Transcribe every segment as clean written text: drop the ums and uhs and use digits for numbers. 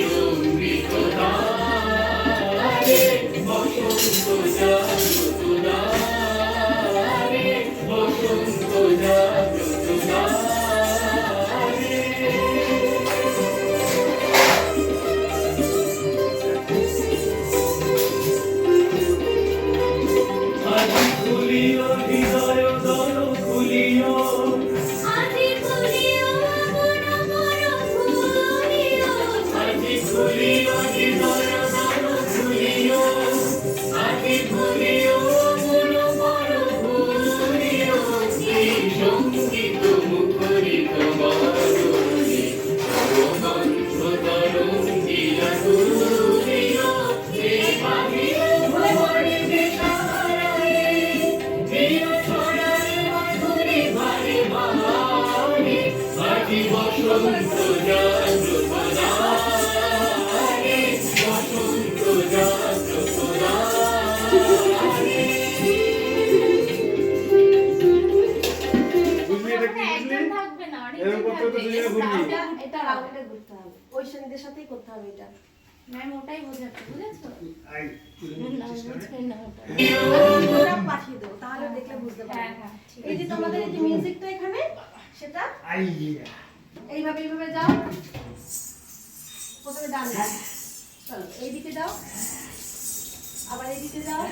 রঙ্গিত দ্বারে বসন্ত জাগ্রত দ্বারে বসন্ত জাগ্রত দ্বারে আজি খুলিও হৃদয় দ্বার খুলিও আজি খুলিও মন মন খুলিও আজি খুলিও হৃদয় দ্বার খুলিও আজি খুলিও মন মন খুলিও এই সঙ্গীত মুখরিত বরণী ভগবন্ত তরঙ্গিলা তুলিও এই বাহির ভবনে দেশারায়ে প্রিয় ছড়ায় মধুরি বারে বারে আজি বসন্ত জাগ্রত দ্বারে বসন্ত জাগ্রত দ্বারে বুঝলি এটা কি বুঝলি একজন থাকবে না এরকম করতে করতে দুজনে ঘুরবি এটা রাউন্ডে ঘুরতে হবে ওই সঙ্গীদের সাথেই করতে হবে এটা ম্যাম ওটাই বোঝাচ্ছে বুঝেছো আই না বুঝবে না ওটা ওটা পাঠিয়ে দেবো তাহলে দেখলে বুঝতে হ্যাঁ পারবে হ্যাঁ ঠিক এই যে তোমাদের এই যে মিউজিকটা এখানে সেটা আই এইভাবে এইভাবে যাও প্রথমে ডান দিকে চলো এইদিকে যাও আবার এইদিকে যাও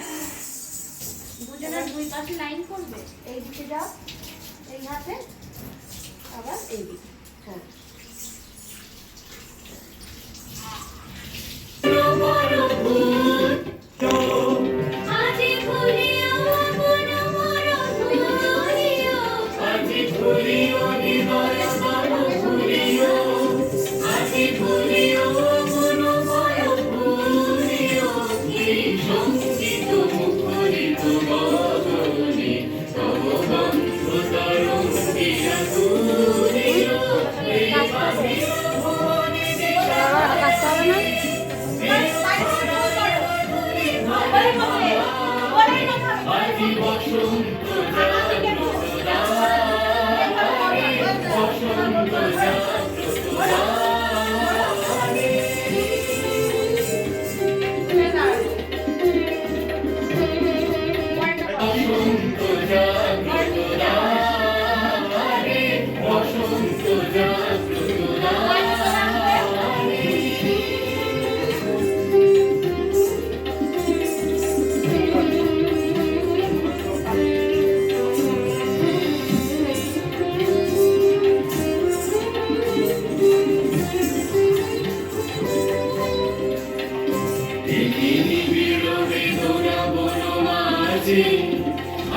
দুজনের দুই পাশে লাইন করবে এইদিকে যাও এই হাতে আবার এইদিকে হ্যাঁ আজি খুলিও মন মন খুলিও আজি খুলিও হৃদয় দ্বার খুলিও আজি খুলিও মন মন খুলিও এই সঙ্গীত মুখরিত বরণী ভগবন্ত তরঙ্গিলা তুলিও এই বাহির ভবনে দেশারায়ে আজি বসন্ত জাগ্রত দ্বারে বসন্ত জাগ্রত দ্বারে বসন্ত জাগ্রত দ্বারে বসন্ত জাগ্রত দ্বারে দেখিনি বিরবে ধরা বনমাঝে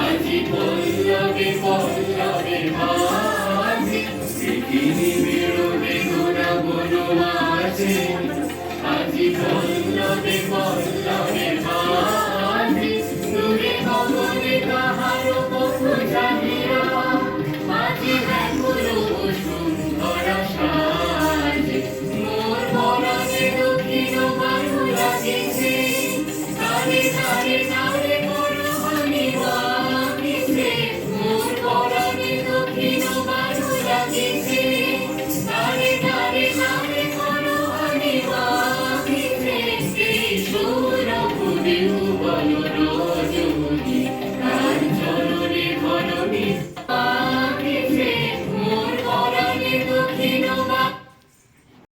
আজি পল্লবে পল্লবে মাঝে দেখিনি বিরবে ধরা বনমাঝে আজি পল্লবে পল্লবে